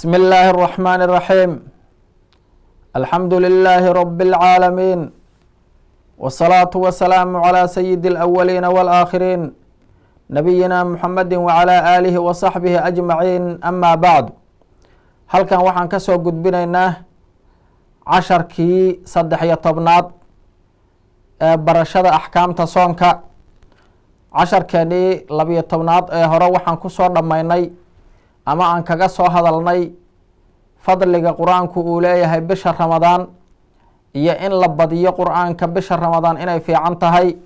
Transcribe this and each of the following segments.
بسم الله الرحمن الرحيم. الحمد لله رب العالمين، والصلاة والسلام على سيد الأولين والآخرين نبينا محمد وعلى آله وصحبه أجمعين. أما بعد، halkan waxaan ka soo gudbinaynaa casharkii 13 ee barashada axkaamta soonka. casharkeennii 12 ee hore waxaan ku soo dhammaynay ama aan kaga soo hadalnay fadliga qur-aanku uu leeyahay bisha ramadaan iyo in la badiyo qur-aanka bisha ramadaan inay fiican tahay.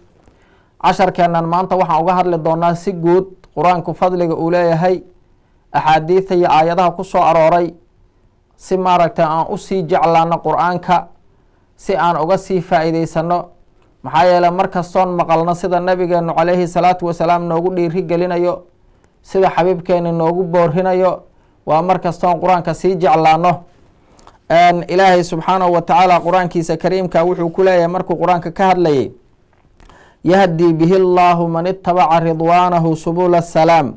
casharkeennan maanta waxaan uga hadli doonaa si guud qur-aanku fadliga uu leeyahay, axaadiidta iyo aayadaha ku soo arooray, si maaragtay aan usii jeclaano qur-aanka, si aan uga sii faa'iidaysano. maxaa yeeley markastoon maqalno sida nabigeenu calayhi salaatu wasalaam noogu dhiiri gelinayo, sida xabiibkeeni noogu boorinayo, waa markastoon qur-aanka sii jeclaano. ilaahay subxaanahu wa tacaala qur-aankiisa kariimka wuxuu ku leeyahay markuu qur-aanka ka hadlayay, yahdii bihi allaahu man itabaca ridwaanahu subula asalaam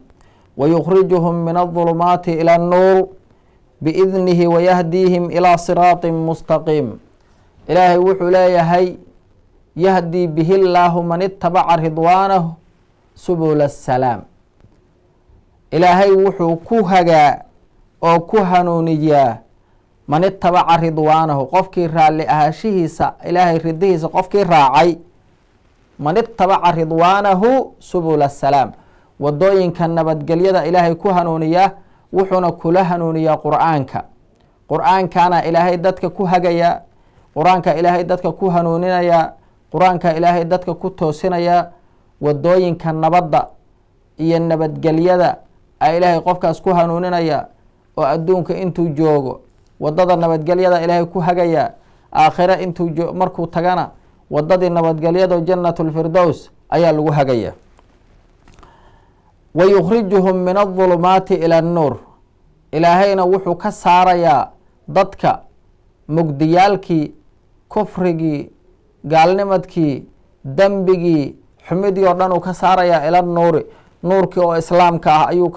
wayukhrijuhum min adulumaati ila annuur biidnihi wayahdiihim ilaa siraatin mustaqiim. ilaahay wuxuu leeyahay yahdii bihi llaahu man itabaca ridwaanahu subula asalaam. ilaahay wuxuu ku hagaa oo ku hanuuniyaa man itabaca ridwaanahu, qofkii raalli ahaashihiisa ilaahay ridihiisa qofkii raacay. man itabaca ridwaanahu subula asalaam, wadooyinka nabadgelyada ilaahay ku hanuuniyaa, wuxuuna kula hanuuniyaa qur-aanka. qur-aankana ilaahay dadka ku hagayaa, qur-aanka ilaahay dadka ku hanuuninayaa, qur-aanka ilaahay dadka ku toosinayaa. wadooyinka nabadda iyo nabadgelyada a ilaahay qofkaas ku hanuuninaya, oo adduunka intuu joogo wadada nabadgelyada ilaahay ku hagayaa, aakhira intuu markuu tagana wadadii nabadgelyado jannatulfirdows ayaa lagu hagaya. wayukhrijuhum min adulumaati ila annuur, ilaahayna wuxuu ka saarayaa dadka mugdiyaalkii, kufrigii, gaalnimadkii, dembigii, xumidii oo dhan uu ka saarayaa ila nuuri, nuurkii oo islaamka ah ayuu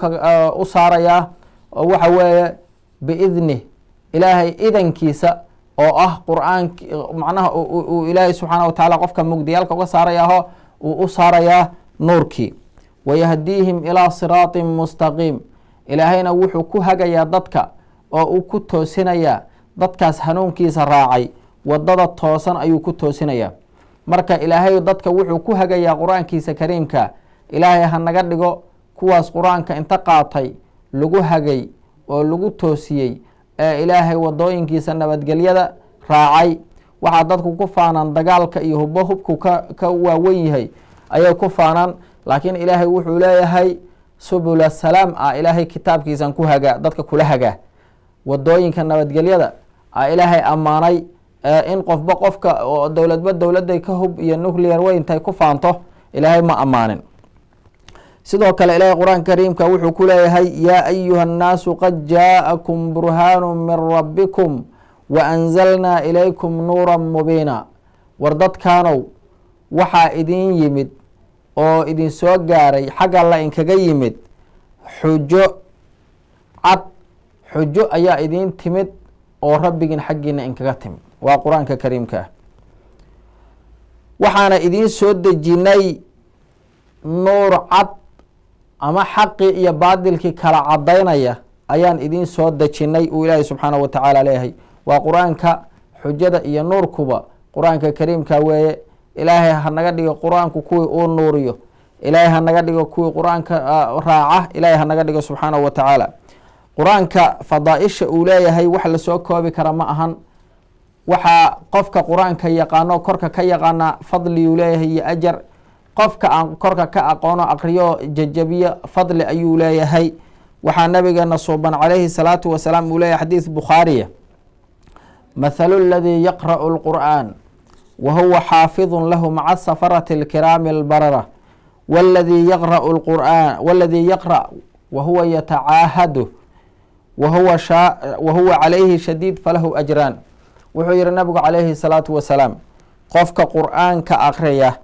u saarayaa, oo waxa weeye biidnih, ilaahay idankiisa oo ah qur-aanki macnaha uu ilaahay subxaana wa tacaala qofka mugdiyaalka uga saarayaaho uu u saarayaa nuurkii. wayahdiihim ilaa siraatin mustaqiim, ilaahayna wuxuu ku hagayaa dadka oo uu ku toosinayaa dadkaas hanuunkiisa raacay, wadada toosan ayuu ku toosinayaa. marka ilaahay dadka wuxuu ku hagayaa qur-aankiisa kariimka. ilaahay ha naga dhigo kuwaas qur-aanka inta qaatay lagu hagay oo lagu toosiyey ee ilaahay wadooyinkiisa nabadgelyada raacay. waxaa dadku ku faanaan dagaalka iyo hubku ka waawen yahay ayay ku faanaan, laakiin ilaahay wuxuu leeyahay subula salaam ah, ilaahay kitaabkiisan ku hagaa, dadka kula hagaa wadooyinka nabadgelyada a ilaahay ammaanay. in qofba qofka oo dowladba dowladay ka hub iyo nuclear weyntay ku faanto ilaahay ma ammaanin. sidoo kale ilaahay qur-aanka kariimka wuxuu ku leeyahay yaa ayuha annaasu qad jaa'akum burhaanu min rabbikum wa anzalnaa ilaykum nuuran mubiina. war dadkaanow waxaa idin yimid oo idin soo gaaray xagga alla inkaga yimid xujo cad, xujo ayaa idin timid oo rabbigiin xaggiina inkaga timid, waa qur-aanka kariimka ah. waxaana idiin soo dejinay nuur cad ama xaqii iyo baadilkii kala cadaynaya ayaan idiin soo dejinay uu ilaahay subxaanahu wa tacaala leeyahay. waa qur-aanka xujada iyo nuurkuba qur-aanka kariimka weeye. ilaahay ha naga dhigo qur-aanku kuwii uu nuuriyo, ilaahay ha naga dhigo kuwii qur-aanka raaca, ilaahay ha naga dhigo subxaanahu wa tacaala. qur-aanka fadaaisha uu leeyahay wax lasoo koobi kara ma ahan. waxaa qofka qur-aanka yaqaano korka ka yaqaana fadliyuu leeyahay iyo ajar, qofka aan korka ka aqoono aqriyo jajabiyo fadli ayuu leeyahay. waxaa nabigeena suuban calayhi salaatu wasalaam uu leeyahay xadiis bukhaariya, mathalu ladii yaqra'u lqur'aan wa huwa xaafidun lahu maca safarati alkiraami albarara waladii yaqra'u lqur'aan waladii yaqra' wa huwa yatacaahadu wa huwa calayhi shadiid falahu ajraan. wuxuu yihi nabigu calayhi salaatu wasalaam, qofka qur-aanka akriya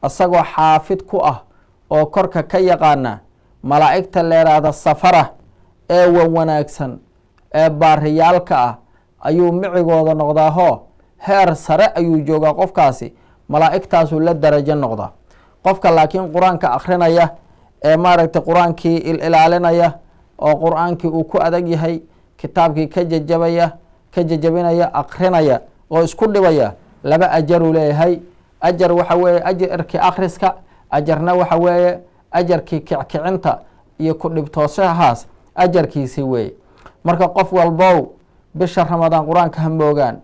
isagoo xaafid ku ah oo korka ka yaqaana malaa'igta leeraada safara ee wan wanaagsan ee baariyaalka ah ayuu micigooda noqdaahoo heer sare ayuu joogaa qofkaasi, malaa'igtaasuu la darajo noqdaa. qofka laakiin qur-aanka akrinaya ee maaragtay qur-aankii ilaalinaya oo qur-aankii uu ku adag yahay, kitaabkii ka jajabinaya akrinaya oo isku dhibaya, laba ajaruu leeyahay. ajar waxa weeye ajarkii akhriska, ajarna waxa weeye ajarkii kickicinta iyo ku dhibtooshahaas ajarkiisii weeye. marka qof walbow bisha ramadaan qur-aanka ha moogaan.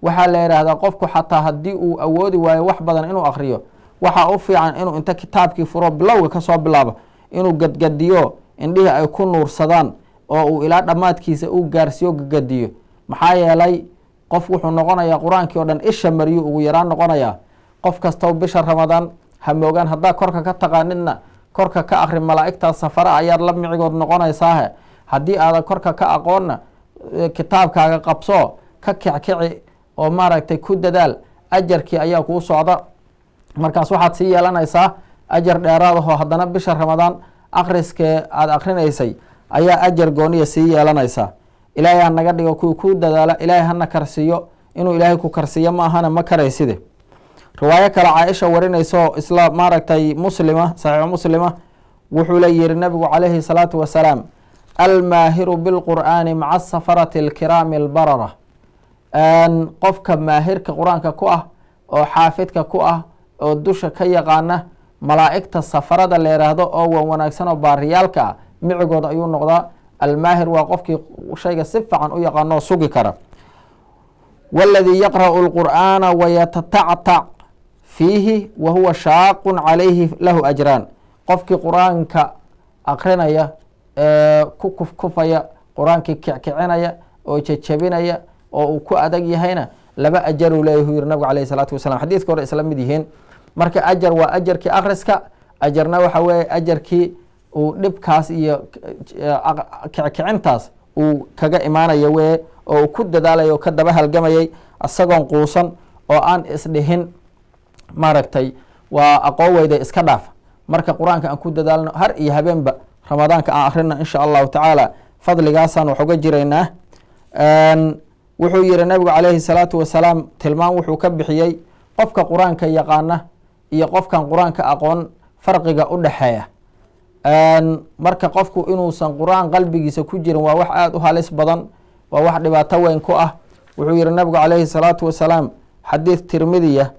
waxaa la yidhaahdaa qofku xataa haddii uu awoodi waayo wax badan inuu akriyo, waxaa u fiican inuu inta kitaabkii furo bilowga kasoo bilaabo inuu gadgadiyo, indhihii ay ku nuursadaan oo uu ilaa dhammaadkiisa uu gaarsiiyo gagadiyo. maxaa yeelay qof wuxuu noqonayaa qur-aankii oo dhan isha mariyu ugu yaraan noqonayaa. qof kastoo bisha ramadaan ha moogaan. haddaa korka ka taqaanidna korka ka akri, malaa'igtaas safara ayaad la micigood noqonaysaahe. haddii aadan korka ka aqoonna kitaabkaaga qabso, ka kickici oo maaragtay ku dadaal, ajarkii ayaa kuu socda. markaas waxaad sii yeelanaysaa ajar dheeraadahoo haddana bisha ramadaan akhriskee aada akhrinaysay ayaa ajar gooniya sii yeelanaysaa. ilaahay ha naga dhigo kuwii ku dadaala, ilaahay hana karsiiyo. inuu ilaahay ku karsiiyo ma ahana ma karayside. riwaayo kale caaisha warinayso isla maaragtay muslima, saxiix muslima, wuxuu la yihi nabigu calayhi salaatu wasalaam, almaahiru bilqur'aani maca asafarati alkiraami albarara. qofka maahirka qur-aanka ku ah oo xaafidka ku ah oo dusha ka yaqaana, malaa'igta safarada la yidhaahdo oo wan wanaagsan oo baariyaalka ah micigooda ayuu noqdaa. almaahir waa qofkii shayga si fiican u yaqaanoo sugi kara. waladii yaqra'u lqur'aana wayatatactac fiihi wa huwa shaaqun calayhi lahu ajraan. qofkii qur-aanka akrinaya ku kufkufaya, qur-aankii kickicinaya oo jajabinaya oo uu ku adag yahayna laba ajaruu leeyahu yiri nabigu calayhi salaatu wasalam. xadiidka hore isla mid yihiin. marka ajar waa ajarkii akhriska, ajarna waxa weeye ajarkii uu dhibkaas iyo kickicintaas uu kaga imaanayo weye, oo uu ku dadaalayo oo ka daba halgamayay isagoon quusan oo aan isdhihin maaragtay waa aqoon weyda iska dhaaf. marka qur-aanka aan ku dadaalno har iyo habeenba ramadaanka aan akhrina insha allahu tacaala, fadligaasaan wax uga jiraynaa. wuxuu yihi nabigu calayhi salaatu wasalaam tilmaan wuxuu ka bixiyey qofka qur-aanka yaqaana iyo qofkan qur-aanka aqoon farqiga u dhexeeya. marka qofku inuusan qur-aan qalbigiisa ku jirin waa wax aada u halis badan, waa wax dhibaato weyn ku ah. wuxuu yihi nabigu calayhi salaatu wasalaam xadiid tirmidiya,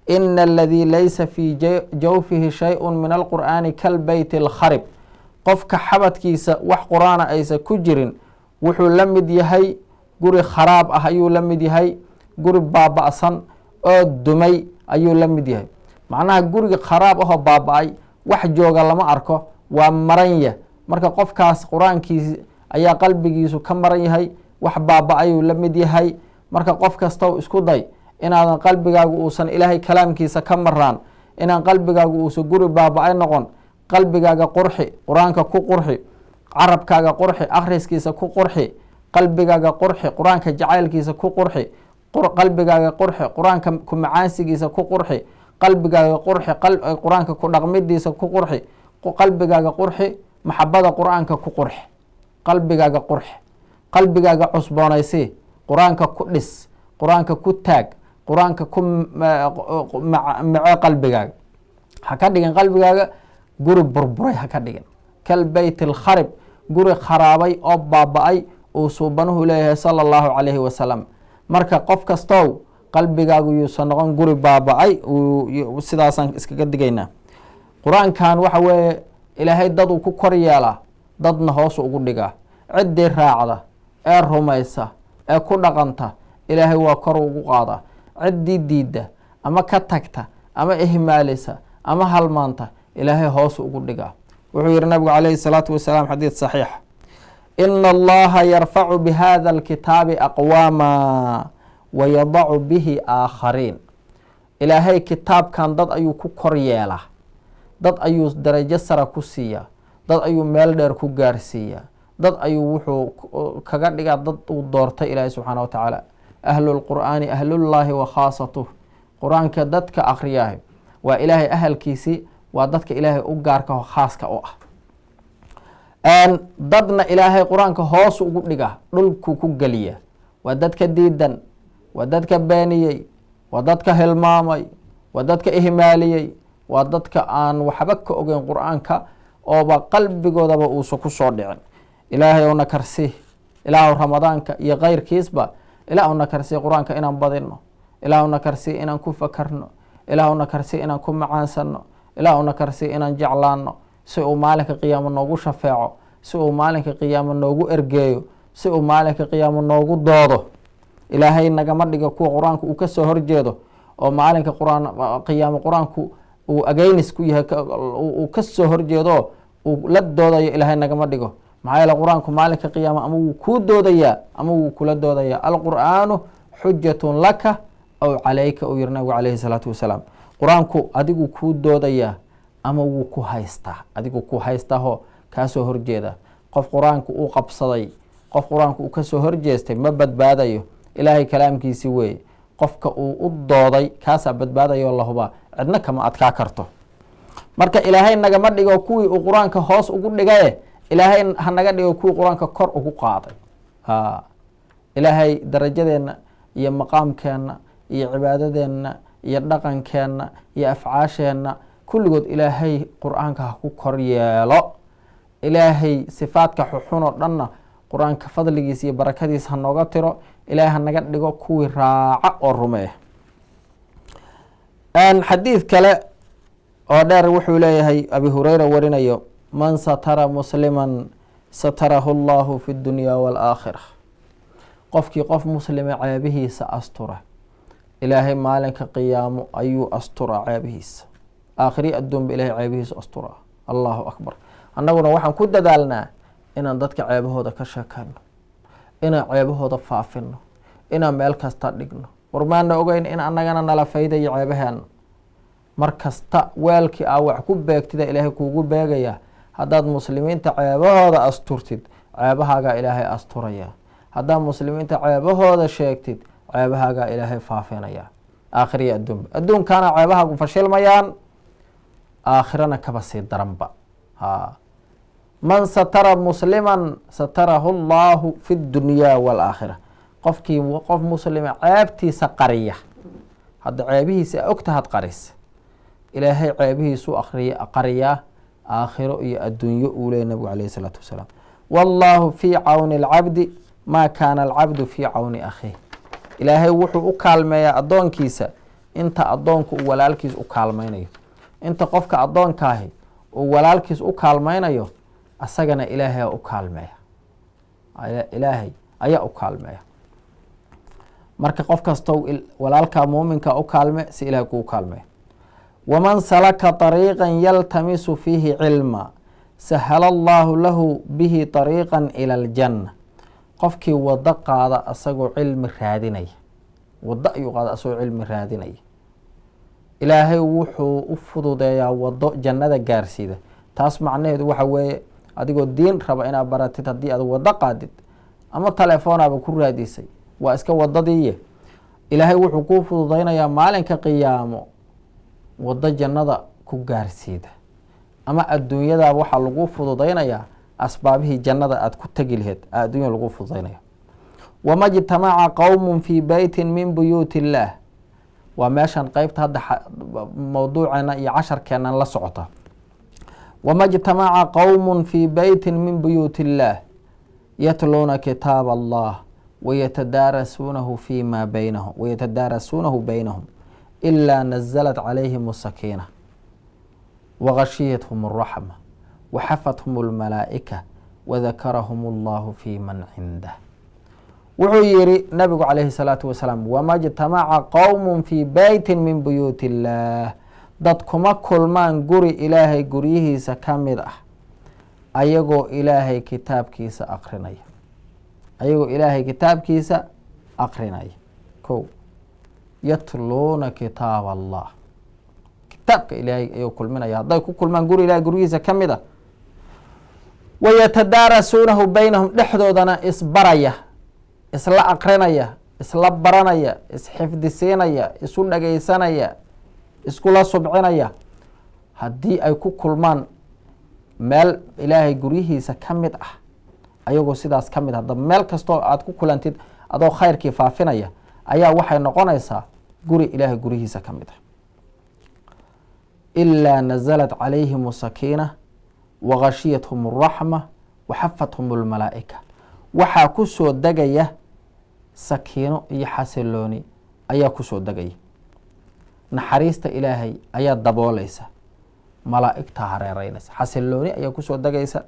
ina aladii laysa fii jawfihi shay-un min alqur'aani kalbeyti alkharib. qofka xabadkiisa wax qur-aana aysan ku jirin wuxuu la mid yahay guri kharaab ah, ayuu la mid yahay guri baaba'san oo dumay ayuu la mid yahay. macnaha guriga kharaab ahoo baaba-ay wax jooga lama arko, waa maranya. marka qofkaas qur-aankiisi ayaa qalbigiisu ka maran yahay, wax baaba-ayuu la mid yahay. marka qof kastow isku day inaadan qalbigaagu uusan ilaahay kalaamkiisa ka maraan, inaan qalbigaagu uusan guri baaba-ay noqon. qalbigaaga qurxi, qur-aanka ku qurxi, carabkaaga qurxi, akhriskiisa ku qurxi, qalbigaaga qurxi, qur-aanka jacaylkiisa ku qurxi, qalbigaaga qurxi, qur-aanka ku macaansigiisa ku qurxi, qalbigaaga qurxi, qur-aanka ku dhaqmidiisa ku qurxi, qalbigaaga qurxi, maxabada qur-aanka ku qurxi, qalbigaaga qurxi, qalbigaaga cusboonaysi, qur-aanka ku dhis, qur-aanka ku taag, qur-aanka ku maco qalbigaaga. ha ka dhigin qalbigaaga guri burburay, ha ka dhigin kalbeyt alkharib, guri kharaabay oo baaba-ay uu suubanuhu leeyahay sala allahu calayhi wasalam. marka qof kastow qalbigaagu yuusan noqon guri baaba-ay, sidaasaan iskaga digaynaa. qur-aankan waxa weeye ilaahay dad uu ku kor yeelaa, dadna hoos ugu dhigaa. ciddii raacda ee rumaysa ee ku dhaqanta ilaahay waa kor ugu qaadaa. ciddii diidda ama ka tagta ama ihmaalisa ama halmaanta ilaahay hoos ugu dhigaa. wuxuu yihi nabigu calayhi salaatu wasalaam xadiid saxiix, ina allaha yarfacu bihada alkitaabi aqwaama wayadacu bihi aakhariin. ilaahay kitaabkan dad ayuu ku kor yeelaa, dad ayuu darajo sara ku siiyaa, dad ayuu meel dheer ku gaarsiiyaa, dad ayuu wuxuu kaga dhigaa dad uu doortay ilaahay subxaana wa tacaala. ahlulqur'aani ahlullaahi wa khaasatuh. qur-aanka dadka akhriyahay waa ilaahay ahalkiisii, waa dadka ilaahay u gaarka oo khaaska u ah. dadna ilaahay qur-aanka hoos ugu dhiga dhulku ku geliya waa dadka diidan waa dadka beeniyey waa dadka hilmaamay waa dadka ihmaaliyey waa dadka aan waxba ka ogeyn qur-aanka ooba qalbigoodaba uusa ku soo dhicin ilaahay ow na karsi ilaahu ramadaanka iyo keyrkiisba ilaahu na karsi qur-aanka inaan badino ilaahu na karsi inaan ku fakarno ilaahu na karsi inaan ku macaansano ilaahu na karsi inaan jeclaano si uu maalinka qiyaamo noogu shafeeco si uu maalinka qiyaamo noogu ergeeyo si uu maalinka qiyaamo noogu doodo ilaahay nagama dhigo kuwa qur-aanka uu kasoo horjeedo oo maalinka qiyaamo qur-aanku uu ageynis ku yahay uu kasoo horjeedo uu la doodayo ilaahay nagama dhigo maxaa yeele qur-aanku maalinka qiyaamo ama wuu kuu doodayaa ama wuu kula doodayaa alqur'aanu xujatun laka aw calayka uu yiri nabigu calayhi salaatu wasalaam qur-aanku adigu kuu doodayaa ama wuu ku haystaa adigu ku haystaho kaasoo horjeeda qof qur-aanku uu qabsaday qof qur-aanku uu kasoo horjeestay ma badbaadayo ilaahay kalaamkiisi weeye qofka uu u dooday kaasaa badbaadayo lahubaa cidna kama adkaa karto marka ilaahay nagama dhigo kuwii uu qur-aanka hoos ugu dhigaye ilaahay hanaga dhigo kuwii qur-aanka kor ugu qaaday ilaahay darajadeenna iyo maqaamkeenna iyo cibaadadeenna iyo dhaqankeenna iyo afcaasheenna kulligood ilaahay qur-aanka ha ku kor yeelo ilaahay sifaadka xuxun oo dhanna qur-aanka fadligiisa iyo barakadiisa ha nooga tiro ilaahay hanaga dhigo kuwii raaca oo rumeeya xadiid kale oo dheer wuxuu leeyahay abi hureyra warinayo man satara musliman satarahu allahu fi dunya waalaakhira qofkii qof muslime ceebihiisa astura ilaahay maalinka qiyaamo ayuu asturaa ceebihiisa aakhiri adduunba ilahay ceebihiisa asturaa allahu akbar annaguna waxaan ku dadaalnaa inaan dadka ceebahooda ka sheekayno inaan ceebahooda faafino inaan meel kasta dhigno war maana ogeyn in annagana nala faydayo ceebaheena mar kasta weelkii aa wax ku beegtida ilaahay kuugu beegaya haddaad muslimiinta ceebahooda asturtid ceebahaagaa ilaahay asturaya haddaad muslimiinta ceebahooda sheegtid ceebahaagaa ilaahay faafinaya aakhiriya adduunba adduunkaana ceebahaagu fashilmayaan aakhirana kaba sii daranba man satara musliman satarahu allahu fi dunyaa waalaakhira qofkii qof muslima ceebtiisa qariya hadda ceebihiisa ogtahad qarisa ilaahay ceebihiisu qariyaa aakhiro iyo adduunyo uu leeyay nabigu calayhi salaatu wasalaam wallaahu fii cawni alcabdi maa kaana alcabdu fii cawni akhiih ilaahay wuxuu u kaalmeeyaa addoonkiisa inta addoonku uu walaalkiis u kaalmaynayo inta qofka addoonkaahi uu walaalkiis u kaalmaynayo asagana ilaahay u kaalmeeya ilaahay ayaa u kaalmeeya marka qof kastow walaalkaa muuminka u kaalme si ilahay kuu kaalmeeya waman salaka طariiqan yaltamisu fiihi cilma sahala allahu lahu bihi طariiqan ila aljanna qofkii wado qaada asagoo cilmi raadinaya wado ayuu qaada asagoo cilmi raadinaya ilaahay wuxuu u fududeeyaa wado jannada gaarsiida taas macnaheedu waxa weeye adigoo diin raba inaad baratid haddii aad wado qaadid ama teleefoonaaba ku raadisay waa iska wadadiiye ilaahay wuxuu kuu fududeynayaa maalinka qiyaamo wado jannada ku gaarsiida ama adduunyadaaba waxaa lagu fududeynayaa asbaabihii jannada aad ku tegi laheed adduunya lagu fududeynaya wama jtamaca qowm fii beytin min buyuuti illaah waa meeshan qeybta hadda mawduuceena iyo casharkeenan la socota wama jtamaca qowm fii beytin min buyuuti illaah yatluuna kitaab allah wayatadaarasuunahu baynahum ilaa nazalat calayhim sakiina wagashiyathm اraxma waxafathum اlmalaa'ika wadakarahum allahu fi man cindah wuxuu yihi nabigu calayhi salaatu wasalaam wama jtamaca qowm fii beytin min buyuuti illaah dad kuma kulmaan guri ilaahay guryihiisa ka mid ah ayagoo ilaahay kitaabkiisa aqrinaya ko yatluuna kitaab allah kitaabka ilaahay ayuu kulminaya hadday ku kulmaan guri ilahay guryihiisa ka mid a wayatadaarasuunahu baynahum dhexdoodana isbaraya isla aqrinaya isla baranaya isxifdisiinaya isu dhagaysanaya iskula subcinaya haddii ay ku kulmaan meel ilaahay guryihiisa ka mid ah ayagoo sidaas ka mid ah haddaba meel kastoo aad ku kulantid adoo khayrkii faafinaya ayaa waxay noqonaysaa guri ilaahay guryihiisa ka mid ah. ilaa nazalat calayhim sakiina wagashiyathum araxma waxafathum almalaa'ika, waxaa ku soo degaya sakiino iyo xasilooni ayaa ku soo degaya, naxariista ilaahay ayaa daboolaysa, malaa'igta hareereynaysa, xasilooni ayaa kusoo degaysa,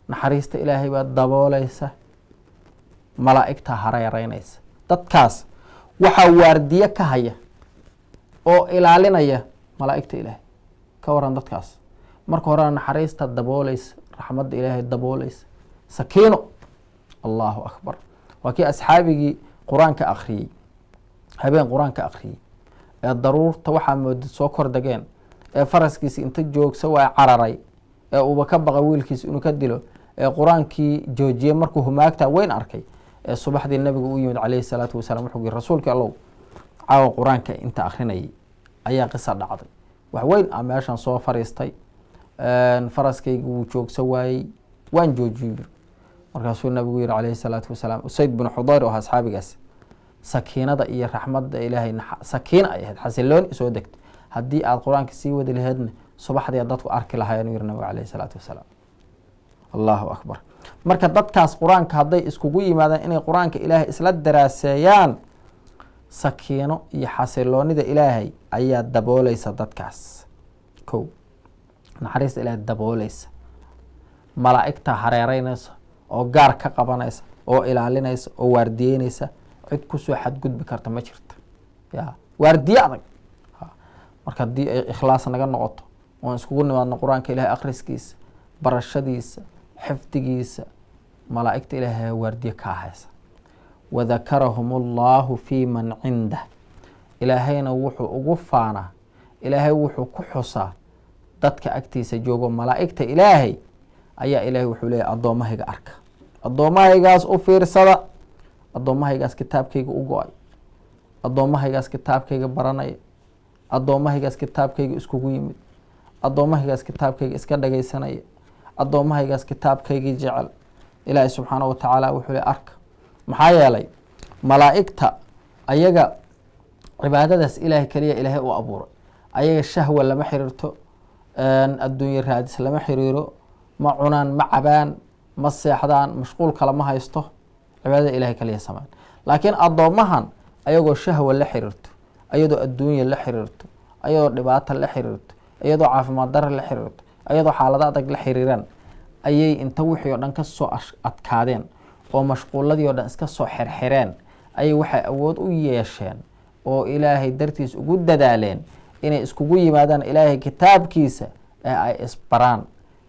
naxariista ilaahay baa daboolaysa, malaa'igta hareereynaysa. dadkaas waxaa waardiye ka haya oo ilaalinaya malaa'igta ilaahay. ka waran dadkaas marka horena naxariista daboolaysa, raxmadda ilaahay daboolaysa, sakiino. allahu akbar. waa kii asxaabigii qur-aanka akhriyey, habeen qur-aanka akhriyey ee daruurta waxaa moodid soo kor degeen, ee faraskiisi inta joogsa waa cararay, ee uuba ka baqa wiilkiisa inuu ka dilo, ee qur-aankii joojiyey markuu humaagtaa weyn arkay, ee subaxdii nabigu u yimid calayhi salaatu wasalaam wuxuu yiri rasuulka allow caawa qur-aanka inta akhrinayay ayaa qisa dhacday, wax weyn ah meeshan soo fariistay, faraskayga wuu joogsa waayey, waan joojiyey. markaasuu nabigu yihi calayhi salaatu wasalaam, usayd bin xudayr oo asxaabigaas, sakiinada iyo raxmadda ilaahay sakiina ay ahayd, xasilooni soo degtay. haddii aad qur-aanka sii wadi laheedna subaxdii dadku arki lahaayeen yiri nabigu calayhi salaatu wasalaam. allahu akbar. marka dadkaas qur-aanka hadday iskugu yimaadaan inay qur-aanka ilaahay isla daraaseeyaan, sakiino iyo xasiloonida ilaahay ayaa daboolaysa dadkaas. kow, naxariista ilaahay daboolaysa, malaa'igta hareereynaysa oo gaar ka qabanaysa oo ilaalinaysa oo waardiyeynaysa, cid kusoo xadgudbi karta ma jirta. ya waardiye adag. marka haddii ay ikhlaas naga noqoto oon iskugu nimaadno qur-aanka ilaahay akhriskiisa, barashadiisa, xifdigiisa, malaa'igta ilaahay waardiye ka ahaysa. wadakarahum allahu fii man cindah, ilaahayna wuxuu ugu faanaa, ilaahay wuxuu ku xusaa dadka agtiisa joogo malaa'igta ilaahay ayaa ilaahay wuxuu leeyahy addoommahayga arka, addoommahaygaas u fiirsada, addoommahaygaas kitaabkayga u go-ay, addoommahaygaas kitaabkayga baranaya, addoommahaygaas kitaabkayga iskugu yimid, addoommahaygaas kitaabkayga iska dhagaysanaya, addoommahaygaas kitaabkaygii jecel. ilaahay subxaanahu watacaala wuxuu leeyahy arka. maxaa yeelay malaa'igta ayaga cibaadadaas ilaahay keliya ilaahay u abuuray, ayaga shahwa lama xiriirto, adduunye raadis lama xiriiro, ma cunaan, ma cabaan, ma seexdaan, mashquul kale ma haysto, cibaadada ilaahay kaliya sameyn. laakiin addoommahan ayagoo shahwa la xiriirto, ayadoo adduunya la xiriirto, ayadoo dhibaata la xiriirto, ayadoo caafimaad dare la xiriirto, ayadoo xaalado adag la xiriiraan, ayay inta wixii oo dhan ka soo adkaadeen oo mashquuladii oo dhan iska soo xirxireen, ayay waxay awood u yeesheen oo ilaahay dartiis ugu dadaaleen inay iskugu yimaadaan ilaahay kitaabkiisa, ee ay isbaraan,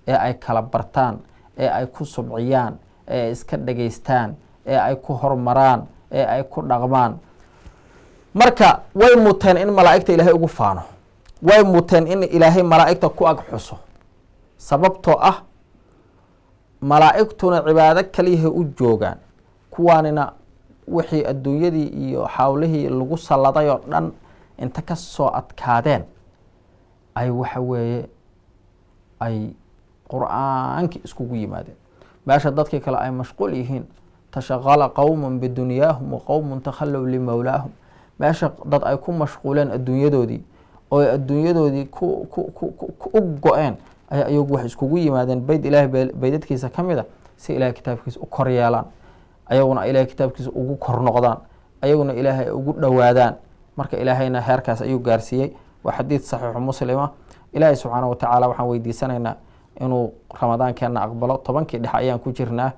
ee ay kala bartaan, ee ay ku subciyaan, ee ay iska dhageystaan, ee ay ku hormaraan, ee ay ku dhaqmaan. marka way muteen in malaa'igta ilaahay ugu faano, way muteen in ilaahay malaa'igta ku ag xuso, sababtoo ah malaa'igtuna cibaado kaliyahay u joogaan, kuwaanina wixii adduunyadii iyo xawlihii lagu salladay oo dhan inta ka soo adkaadeen ay waxa weeye ay qur-aankii iskugu yimaadeen. meesha dadkii kale ay mashquul yihiin, tashaqala qowmun bidunyaahum wa qowmun takhallow limawlaahum, meesha dad ay ku mashquuleen adduunyadoodii oo ay adduunyadoodii u go-een, ay ayagu wax iskugu yimaadeen beyd ilaahay beydadkiisa ka mid a si ilaahay kitaabkiisa u kor yeelaan, ayaguna ilaahay kitaabkiisa ugu kor noqdaan, ayaguna ilaahay ugu dhowaadaan. marka ilaahayna heerkaas ayuu gaarsiiyey. waa xadiid saxiixu muslima. ilaahay subxaanahu watacaala waxaan weydiisanaynaa inuu ramadaankeenna aqbalo. 10kii dhexe ayaan ku jirnaa,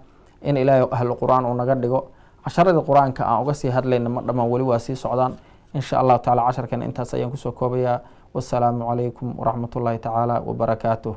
in ilaahay ahlu qur-aan uu naga dhigo. casharadii qur-aanka aan uga sii hadlayna ma dhammaan, weli waa sii socdaan. in sha allahu taala casharkeena intaas ayaan kusoo koobayaa. wassalaamu calaykum waraxmat ullaahi tacaala wabarakaatuh.